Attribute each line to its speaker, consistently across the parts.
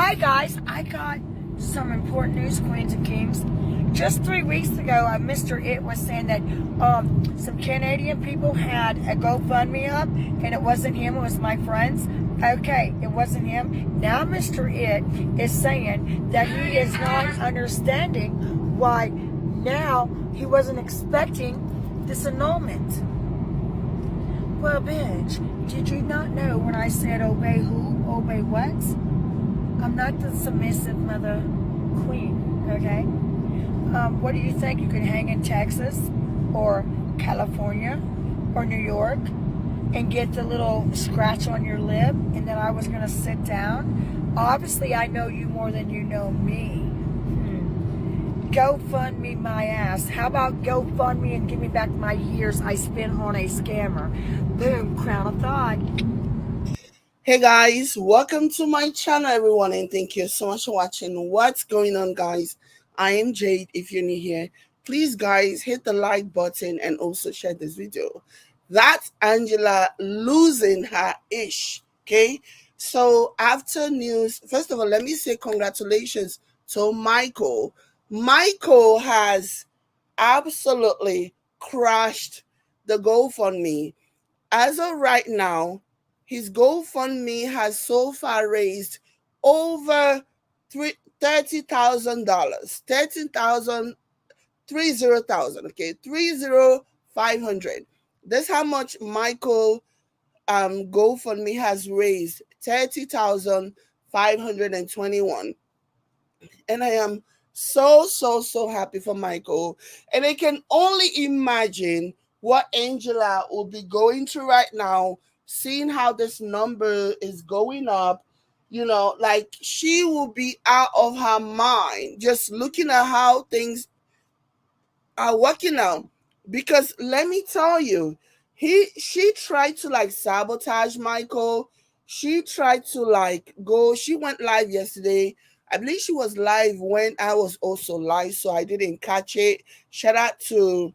Speaker 1: Hi guys, I got some important news, Queens and Kings. Just 3 weeks ago, Mr. It was saying that some Canadian people had a GoFundMe up, and it wasn't him, it was my friends. Okay, it wasn't him. Now Mr. It is saying that he is not understanding why now he wasn't expecting this annulment. Well, bitch, did you not know when I said obey who, obey what? I'm not the submissive mother queen, okay? What do you think? You can hang in Texas or California or New York and get the little scratch on your lip, and then I was going to sit down? Obviously, I know you more than you know me. GoFundMe my ass. How about GoFundMe and give me back my years I spent on a scammer? Boom, crown of thought.
Speaker 2: Hey guys, welcome to my channel everyone, and thank you so much for watching. What's going on, guys? I am Jade. If you're new here, please guys hit the like button and also share this video. That's Angela losing her ish. Okay, so after news, first of all, let me say congratulations to Michael. Michael has absolutely crushed the GoFundMe. As of right now, his GoFundMe has so far raised over $30,000, 13,000, 30,000. Okay, 30,500. That's how much Michael GoFundMe has raised, 30,521. And I am so happy for Michael. And I can only imagine what Angela will be going through right now, seeing how this number is going up. You know, like she will be out of her mind just looking at how things are working out. Because let me tell you, she tried to like sabotage Michael. She tried to like go, she went live yesterday. I believe she was live when I was also live, so I didn't catch it. Shout out to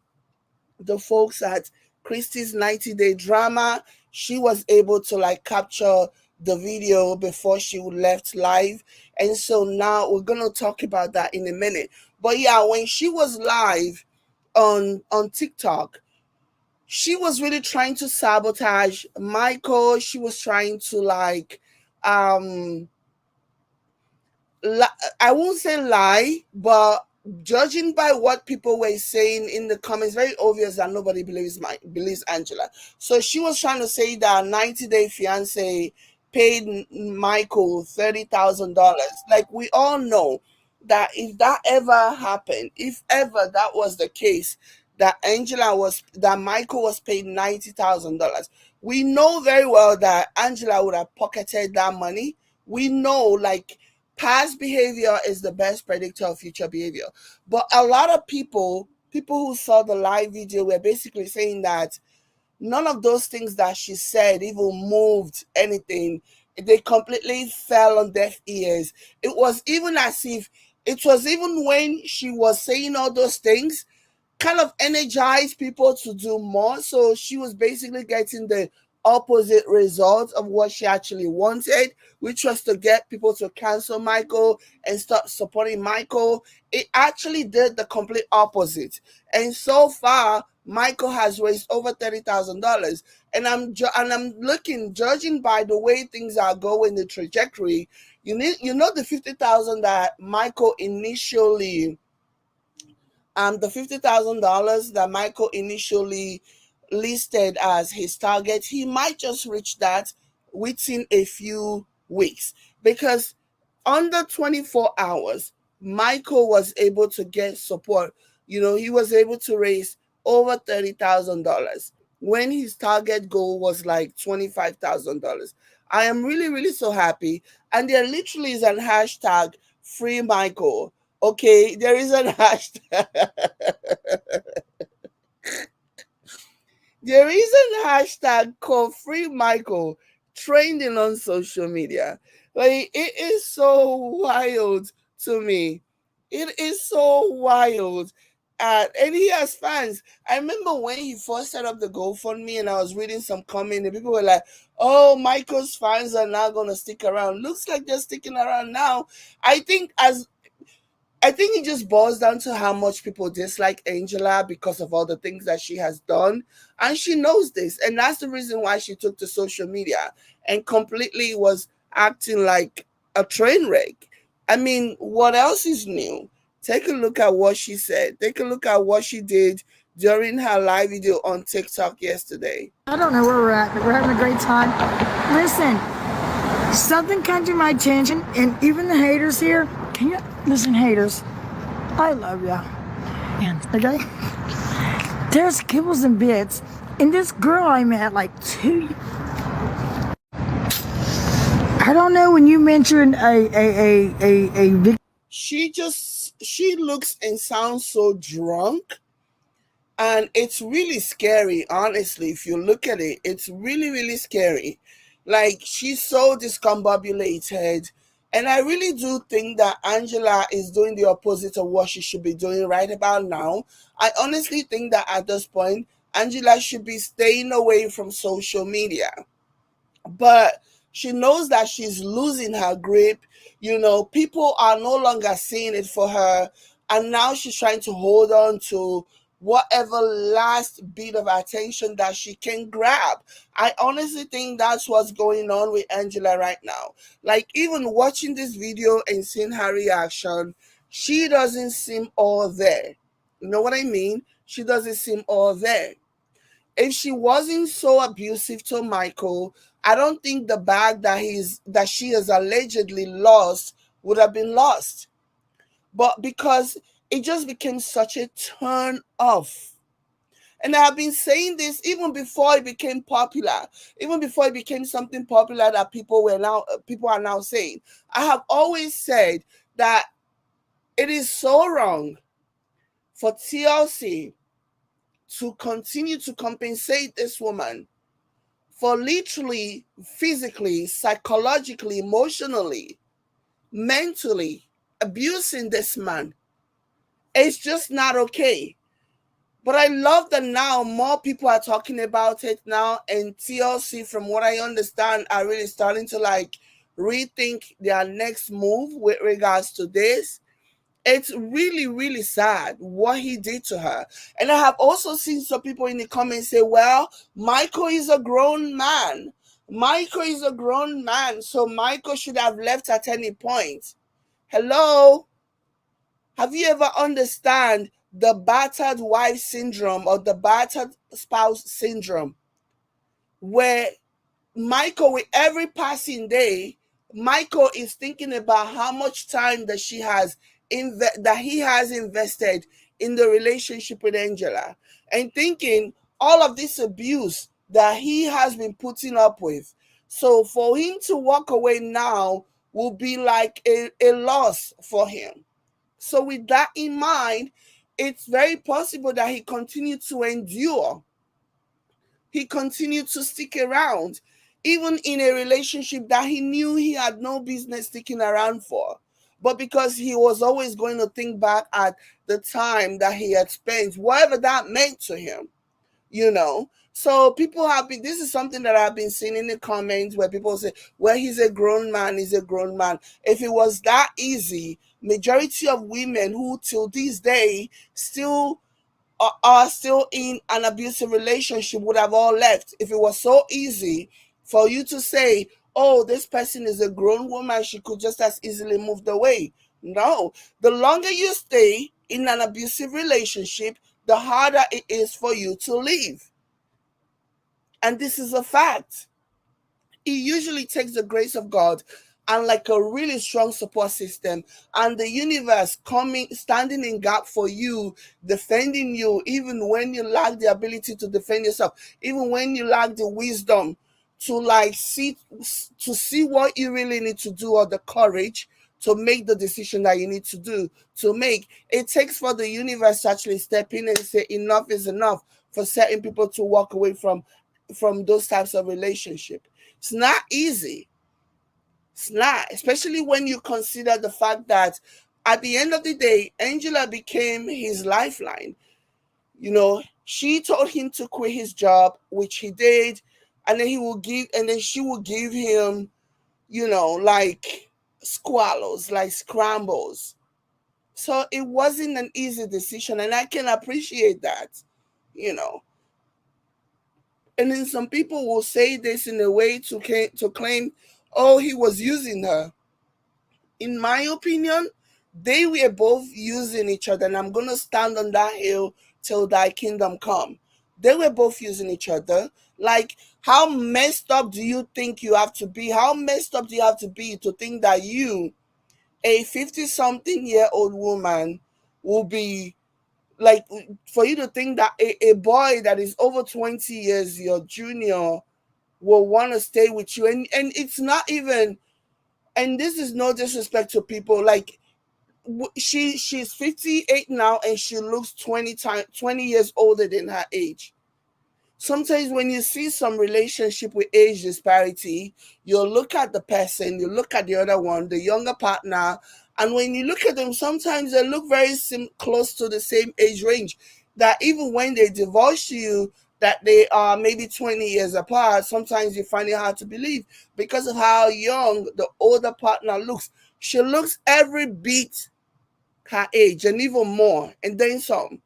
Speaker 2: the folks at Christie's 90-day drama. She was able to like capture the video before she left live. And so now we're gonna talk about that in a minute. But yeah, when she was live on TikTok, she was really trying to sabotage Michael. She was trying to like um I won't say lie, but judging by what people were saying in the comments, very obvious that nobody believes Angela. So she was trying to say that 90-day fiance paid Michael $30,000. Like we all know that if that ever happened, if ever that was the case, that Michael was paid $90,000. We know very well that Angela would have pocketed that money. We know like past behavior is the best predictor of future behavior. But a lot of people who saw the live video were basically saying that none of those things that she said even moved anything. They completely fell on deaf ears. It was even as if it was even when she was saying all those things, kind of energized people to do more. So she was basically getting the opposite result of what she actually wanted, which was to get people to cancel Michael and stop supporting Michael. It actually did the complete opposite. And so far, Michael has raised over $30,000. And I'm looking, judging by the way things are going, the trajectory. You know the 50,000 that Michael initially the $50,000 that Michael initially listed as his target, he might just reach that within a few weeks, because under 24 hours, Michael was able to get support. You know, he was able to raise over $30,000 when his target goal was like $25,000. I am really so happy. And there literally is an hashtag free Michael. Okay, there is an hashtag. There is a hashtag called Free Michael trending on social media. Like it is so wild to me. It is so wild. And he has fans. I remember when he first set up the GoFundMe and I was reading some comment and people were like, oh, Michael's fans are now going to stick around. Looks like they're sticking around now. I think as I think it just boils down to how much people dislike Angela because of all the things that she has done. And she knows this. And that's the reason why she took to social media and completely was acting like a train wreck. I mean, what else is new? Take a look at what she said. Take a look at what she did during her live video on TikTok yesterday.
Speaker 1: I don't know where we're at, but we're having a great time. Listen, something came to my attention, and even the haters here, can you listen, haters? I love ya. Okay? There's kibbles and bits. And this girl I met like 2 I don't know when you mentioned a
Speaker 2: She looks and sounds so drunk. And it's really scary, honestly. If you look at it, it's really, really scary. Like, she's so discombobulated. And I really do think that Angela is doing the opposite of what she should be doing right about now. I honestly think that at this point, Angela should be staying away from social media, but she knows that she's losing her grip. People are no longer seeing it for her, and now she's trying to hold on to whatever last bit of attention that she can grab. I honestly think that's what's going on with Angela right now. Like, even watching this video and seeing her reaction, she doesn't seem all there. You know what I mean? She doesn't seem all there. If she wasn't so abusive to Michael, I don't think the bag that she has allegedly lost would have been lost. But because it just became such a turn off. And I have been saying this even before it became popular, even before it became something popular that people are now saying. I have always said that it is so wrong for TLC to continue to compensate this woman for literally, physically, psychologically, emotionally, mentally abusing this man. It's just not okay. But I love that now more people are talking about it now, and TLC, from what I understand, are really starting to like rethink their next move with regards to this. It's really, really sad what he did to her. And I have also seen some people in the comments say, well, Michael is a grown man. Michael is a grown man, so Michael should have left at any point. Hello? Have you ever understand the battered wife syndrome or the battered spouse syndrome, where Michael, with every passing day, Michael is thinking about how much time that that he has invested in the relationship with Angela, and thinking all of this abuse that he has been putting up with. So for him to walk away now will be like a loss for him. So with that in mind, it's very possible that he continued to endure. He continued to stick around, even in a relationship that he knew he had no business sticking around for. But because he was always going to think back at the time that he had spent, whatever that meant to him, you know. So people have been, this is something that I've been seeing in the comments where people say, well, he's a grown man, he's a grown man. If it was that easy, majority of women who till this day still are still in an abusive relationship would have all left. If it was so easy for you to say, oh, this person is a grown woman, she could just as easily moved away. No. The longer you stay in an abusive relationship, the harder it is for you to leave. And this is a fact. It usually takes the grace of God and like a really strong support system and the universe coming, standing in gap for you, defending you, even when you lack the ability to defend yourself, even when you lack the wisdom to like see what you really need to do, or the courage to make the decision that you need to make. It takes for the universe to actually step in and say enough is enough, for certain people to walk away from those types of relationship. It's not easy. It's not, especially when you consider the fact that at the end of the day, Angela became his lifeline. She told him to quit his job, which he did, and then she will give him, like squallows, like scrambles. So it wasn't an easy decision, and I can appreciate that, you know. And then some people will say this in a way to claim, oh, he was using her. In my opinion, they were both using each other, and I'm gonna stand on that hill till thy kingdom come. They were both using each other. Like, how messed up do you think you have to be? How messed up do you have to be to think that you, a 50-something-year-old woman, will be like, for you to think that a boy that is over 20 years your junior will want to stay with you? And it's not even, and this is no disrespect to people, like, she's 58 now, and she looks 20 years older than her age. Sometimes when you see some relationship with age disparity, you'll look at the person, you look at the other one, the younger partner, and when you look at them, sometimes they look very close to the same age range. That even when they divorce you, that they are maybe 20 years apart, sometimes you find it hard to believe because of how young the older partner looks. She looks every bit her age and even more, and then some.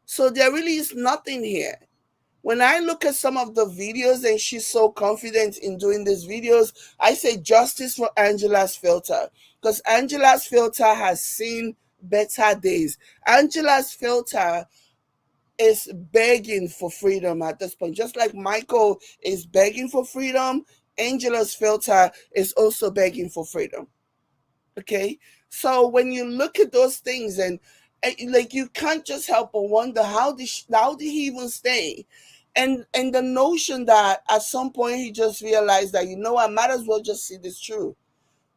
Speaker 2: So there really is nothing here. When I look at some of the videos and she's so confident in doing these videos, I say justice for Angela's filter, because Angela's filter has seen better days. Angela's filter is begging for freedom at this point. Just like Michael is begging for freedom, Angela's filter is also begging for freedom. Okay, so when you look at those things, and like, you can't just help but wonder, how did he even stay? And the notion that at some point he just realized that, I might as well just see this through.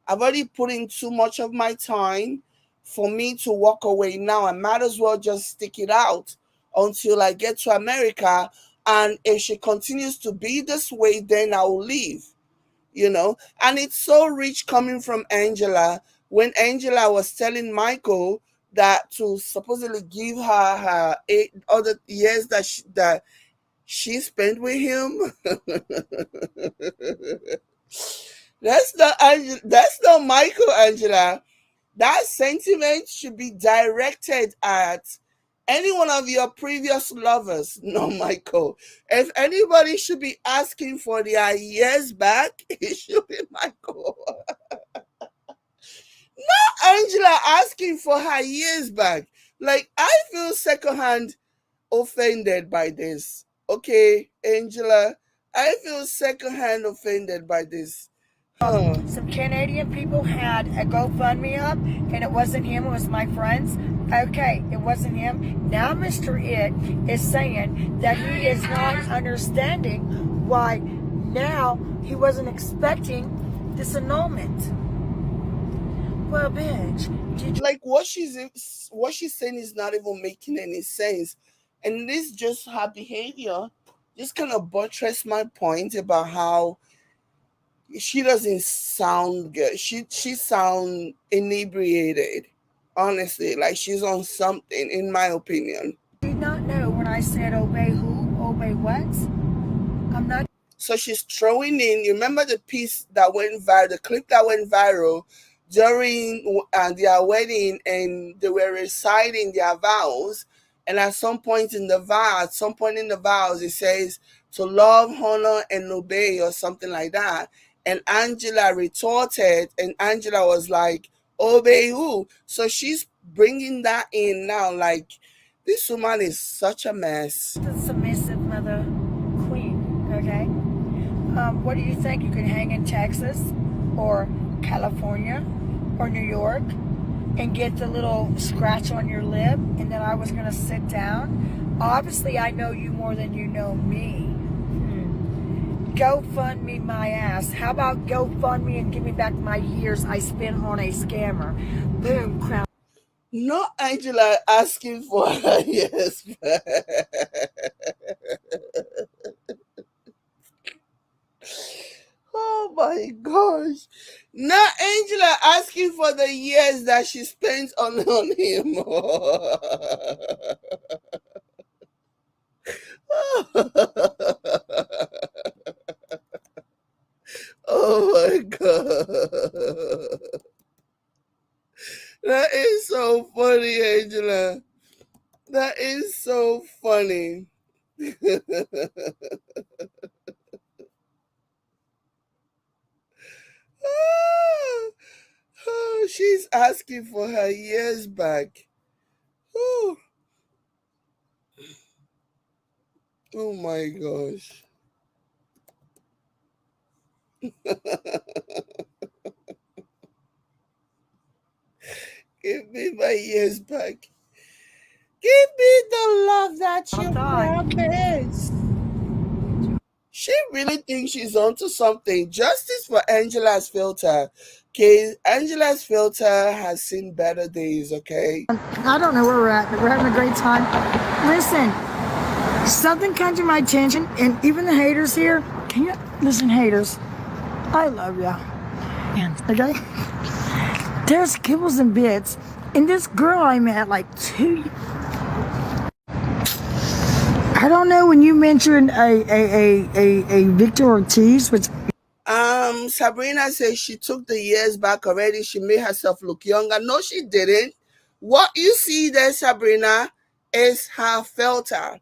Speaker 2: I've already put in too much of my time for me to walk away now. I might as well just stick it out until I get to America, and if she continues to be this way, then I will leave. And it's so rich coming from Angela, when Angela was telling Michael that to supposedly give her 8 other years that she spent with him. That's not Michael, Angela. That sentiment should be directed at any one of your previous lovers, not Michael. If anybody should be asking for their years back, it should be Michael. Angela asking for her years back. Like, I feel secondhand offended by this. Okay, Angela, I feel secondhand offended by this. Huh.
Speaker 1: Some Canadian people had a GoFundMe up, and it wasn't him, it was my friends. Okay, it wasn't him. Now Mr. It is saying that he is not understanding why now he wasn't expecting this annulment. Well, bitch, did you?
Speaker 2: Like, what she's saying is not even making any sense, and this just her behavior just kind of buttress my point about how she doesn't sound good. She sound inebriated, honestly, like she's on something, in my opinion.
Speaker 1: Did not know when I said obey who, obey what. I'm not.
Speaker 2: So she's throwing in. You remember the piece that went viral, the clip that went viral during their wedding, and they were reciting their vows. And at some point in the vows, it says to love, honor, and obey, or something like that. And Angela retorted, and Angela was like, "Obey who?" So she's bringing that in now. Like, this woman is such a mess.
Speaker 1: The submissive mother queen, okay? What do you think? You could hang in Texas or California or New York and get the little scratch on your lip, and then I was going to sit down? Obviously, I know you more than you know me. Go fund me my ass. How about go fund me and give me back my years I spent on a scammer? Boom, crown.
Speaker 2: Not Angela asking for her yes. Oh my gosh. Now Angela asking for the years that she spent on him. Oh my god. That is so funny, Angela. That is so funny. Oh, she's asking for her years back. Oh, oh my gosh. Give me my years back. Give me the love that you promised. She really thinks she's onto something. Justice for Angela's filter. Okay, Angela's filter has seen better days, okay?
Speaker 1: I don't know where we're at, but we're having a great time. Listen, something comes to my attention, and even the haters here, can you listen, haters? I love ya. Okay? There's kibbles and bits, and this girl I met like 2 years. I don't know when you mentioned a Victor Ortiz, which
Speaker 2: Sabrina says she took the years back already. She made herself look younger. No, she didn't. What you see there, Sabrina, is her filter.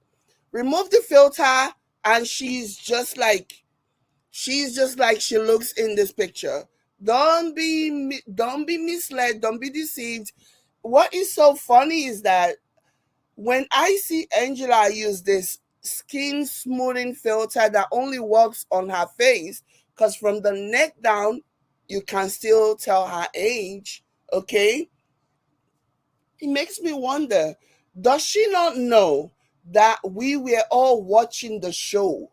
Speaker 2: Remove the filter, and she's just like she looks in this picture. Don't be misled. Don't be deceived. What is so funny is that when I see Angela use this skin smoothing filter that only works on her face, because from the neck down, you can still tell her age, okay? It makes me wonder, does she not know that we were all watching the show?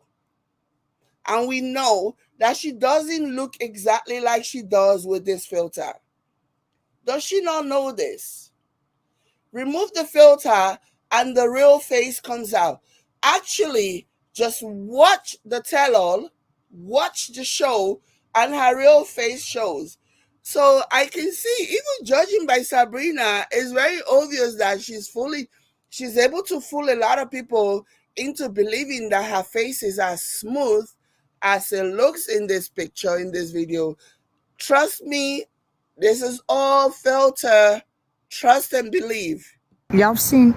Speaker 2: And we know that she doesn't look exactly like she does with this filter. Does she not know this? Remove the filter and the real face comes out. Actually, just watch the tell-all, watch the show, and her real face shows. So I can see, even judging by Sabrina, it's very obvious that she's able to fool a lot of people into believing that her face is as smooth as it looks in this picture, in this video. Trust me, this is all filter. Trust and believe.
Speaker 1: y'all seen,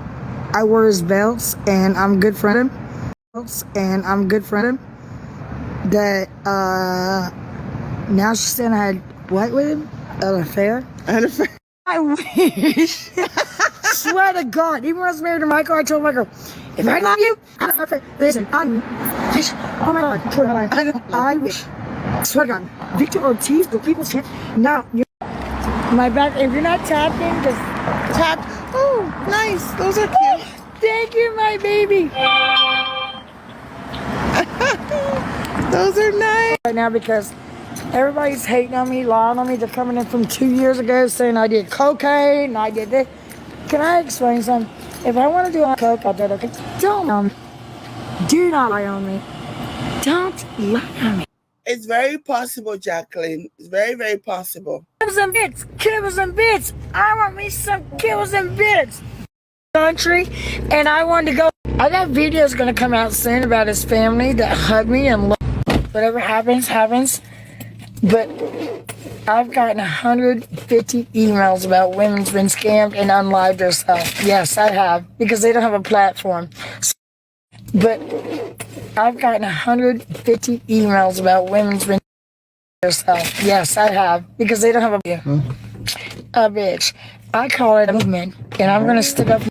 Speaker 1: I wear his belts, and I'm good friend of him. That now she's saying I had what with him? An affair. I wish. Swear to God, even when I was married to Michael, I told Michael, if I love you, I don't have to. Listen, I wish. Oh my God, I wish. Swear to God, Victor Ortiz, the people's here. Now, my back. If you're not tapping, just tap.
Speaker 2: Oh, nice. Those are cute.
Speaker 1: Thank you, my baby.
Speaker 2: Those are nice.
Speaker 1: Right now, because everybody's hating on me, lying on me. They're coming in from 2 years ago saying I did cocaine and I did this. Can I explain something? If I want to do coke, I'll do it. Okay? Don't do not lie on me. Don't lie on me.
Speaker 2: It's very possible, Jacqueline. It's very, very possible.
Speaker 1: Kibbles and bits. I want me some kibbles and bits. Country, and I wanted to go. I got videos gonna come out soon about his family that hug me and love. Whatever happens, happens. But I've gotten 150 emails about women's been scammed and unlived themselves. Yes, I have, because they don't have a platform. But I've gotten 150 emails about women's been themselves. Yes, I have, because they don't have a bitch. I call it a movement, and I'm gonna stick up.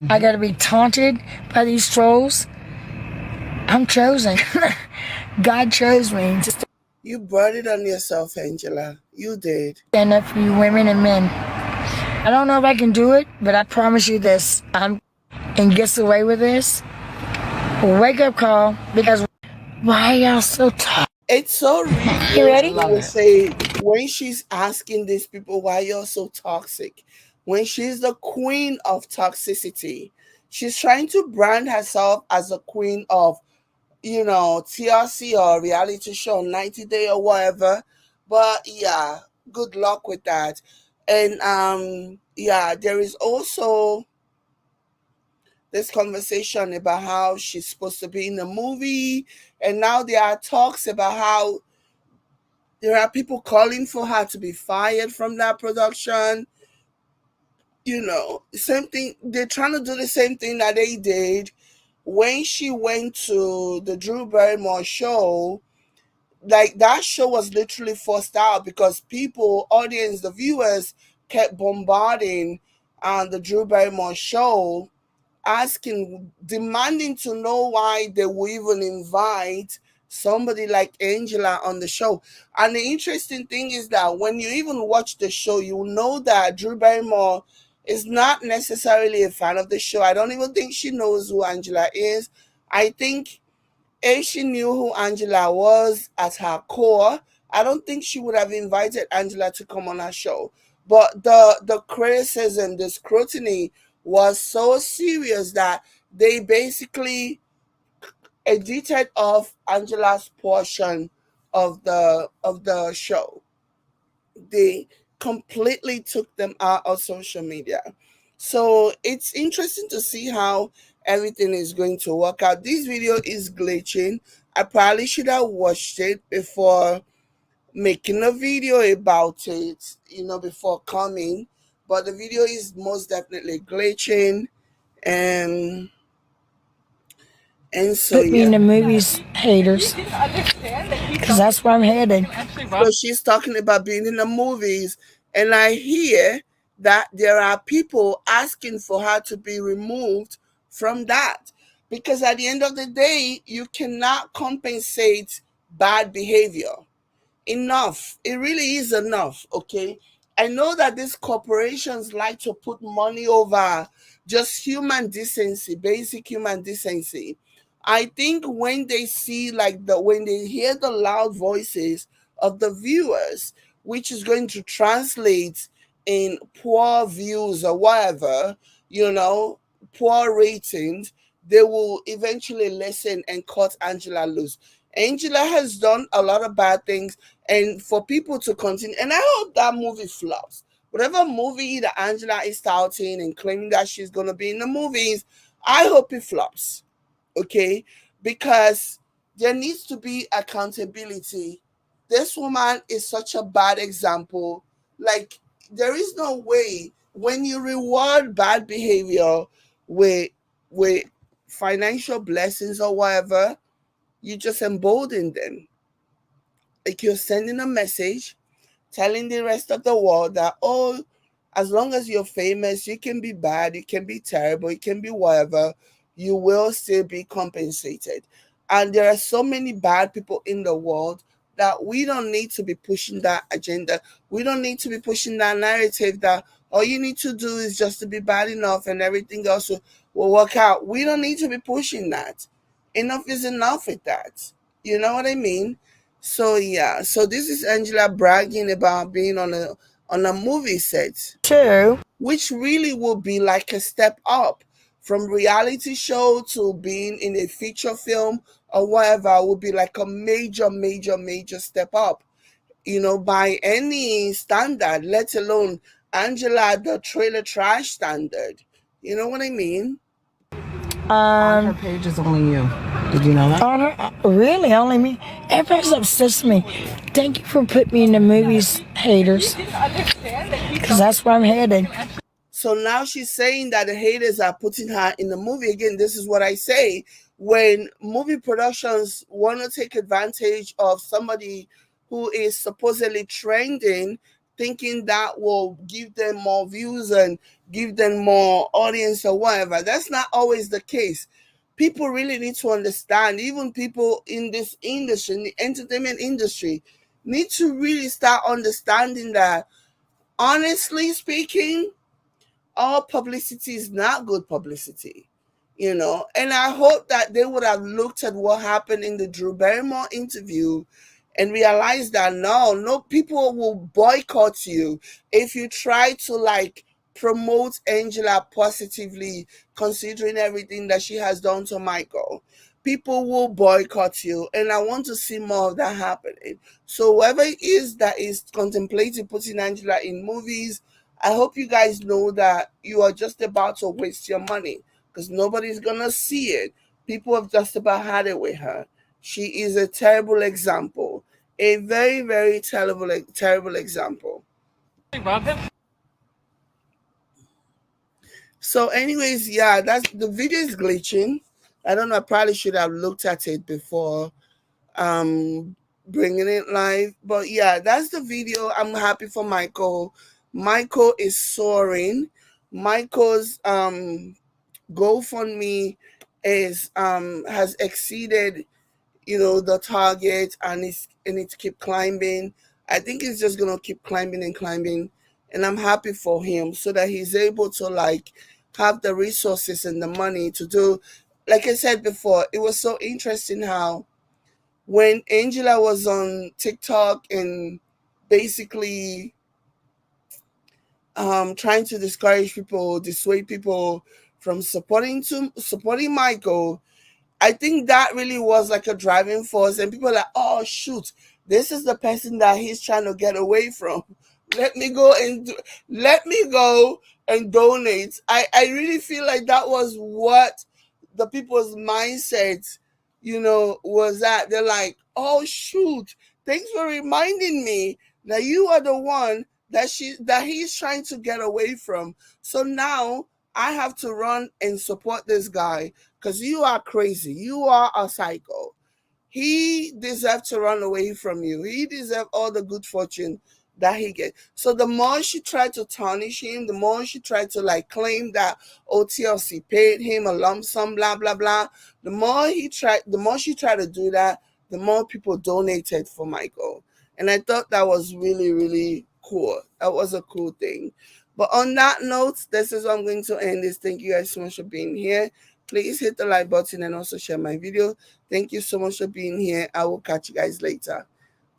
Speaker 1: I gotta be taunted by these trolls. I'm chosen. God chose me to
Speaker 2: You brought it on yourself, Angela. You did.
Speaker 1: stand up for you women and men. I don't know if I can do it, but I promise you this. And gets away with this. Wake up call, because why y'all so tough?
Speaker 2: It's so
Speaker 1: You ready?
Speaker 2: I would say when she's asking these people why you're so toxic, when she's the queen of toxicity, she's trying to brand herself as a queen of TLC or reality show, 90 Day or whatever. But yeah, good luck with that. And yeah, there is also this conversation about how she's supposed to be in the movie, and now there are talks about how there are people calling for her to be fired from that production. Same thing. They're trying to do the same thing that they did when she went to the Drew Barrymore show. Like, that show was literally forced out because people, audience, the viewers kept bombarding the Drew Barrymore show, asking, demanding to know why they would even invite somebody like Angela on the show. And the interesting thing is that when you even watch the show, you know that Drew Barrymore is not necessarily a fan of the show. I don't even think she knows who Angela is. I think if she knew who Angela was at her core, I don't think she would have invited Angela to come on her show. But the criticism, the scrutiny was so serious that they basically edited off Angela's portion of the show. They completely took them out of social media. So it's interesting to see how everything is going to work out. This video is glitching. I probably should have watched it before making a video about it, before coming. But the video is most definitely glitching, and so
Speaker 1: Put me
Speaker 2: yeah.
Speaker 1: in the movies, haters, because that's where I'm headed.
Speaker 2: So she's talking about being in the movies, and I hear that there are people asking for her to be removed from that, because at the end of the day, you cannot compensate bad behavior. Enough. It really is enough, okay? I know that these corporations like to put money over just human decency, basic human decency. I think when they see, like, when they hear the loud voices of the viewers, which is going to translate in poor views or whatever, poor ratings, they will eventually listen and cut Angela loose. Angela has done a lot of bad things, and for people to continue, and I hope that movie flops. Whatever movie that Angela is touting and claiming that she's going to be in the movies, I hope it flops, okay? Because there needs to be accountability. This woman is such a bad example. Like, there is no way when you reward bad behavior with with financial blessings or whatever, you just embolden them. Like, you're sending a message telling the rest of the world that, oh, as long as you're famous, you can be bad, you can be terrible, you can be whatever, you will still be compensated. And there are so many bad people in the world that we don't need to be pushing that agenda. We don't need to be pushing that narrative that all you need to do is just to be bad enough and everything else will work out. We don't need to be pushing that. Enough is enough with that. You know what I mean? So yeah, so this is Angela bragging about being on a movie set,
Speaker 1: True.
Speaker 2: which really will be like a step up from reality show to being in a feature film or whatever. Would be like a major, major, major step up, by any standard, let alone Angela the trailer trash standard. You know what I mean?
Speaker 3: On her page is only you. Did you know that?
Speaker 1: On her, really, only me. Everybody's obsessed with me. Thank you for putting me in the movies, haters, because that's where I'm headed.
Speaker 2: So now she's saying that the haters are putting her in the movie. Again, this is what I say. When movie productions want to take advantage of somebody who is supposedly trending, thinking that will give them more views and give them more audience or whatever, that's not always the case. People really need to understand, even people in this industry, in the entertainment industry, need to really start understanding that, honestly speaking, all publicity is not good publicity, And I hope that they would have looked at what happened in the Drew Barrymore interview and realized that no people will boycott you if you try to, like, promote Angela positively, considering everything that she has done to Michael. people will boycott you, and I want to see more of that happening. So whoever it is that is contemplating putting Angela in movies, I hope you guys know that you are just about to waste your money, because nobody's gonna see it. People have just about had it with her. She is a terrible example, a very, very terrible example. So, anyways, yeah, that's the video is glitching. I don't know. I probably should have looked at it before bringing it live. But yeah, that's the video. I'm happy for Michael. Michael is soaring. Michael's GoFundMe is has exceeded, you know, the target, and it's keep climbing. I think it's just gonna keep climbing and climbing, and I'm happy for him so that he's able to like have the resources and the money to do. Like I said before, it was so interesting how when Angela was on TikTok and basically trying to discourage people, dissuade people from supporting Michael, I think that really was like a driving force, and people are like, oh shoot, this is the person that he's trying to get away from. Let me go and let me go and donate. I really feel like that was what the people's mindset, you know, was that. They're like, oh shoot, thanks for reminding me that you are the one that he's trying to get away from. So now I have to run and support this guy because you are crazy. You are a psycho. He deserved to run away from you. He deserved all the good fortune that he get. So the more she tried to tarnish him, the more she tried to like claim that OTLC paid him a lump sum, blah blah blah. The more she tried to do that, the more people donated for Michael. And I thought that was really, really cool. That was a cool thing. But on that note, this is what I'm going to end this. Thank you guys so much for being here. Please hit the like button and also share my video. Thank you so much for being here. I will catch you guys later.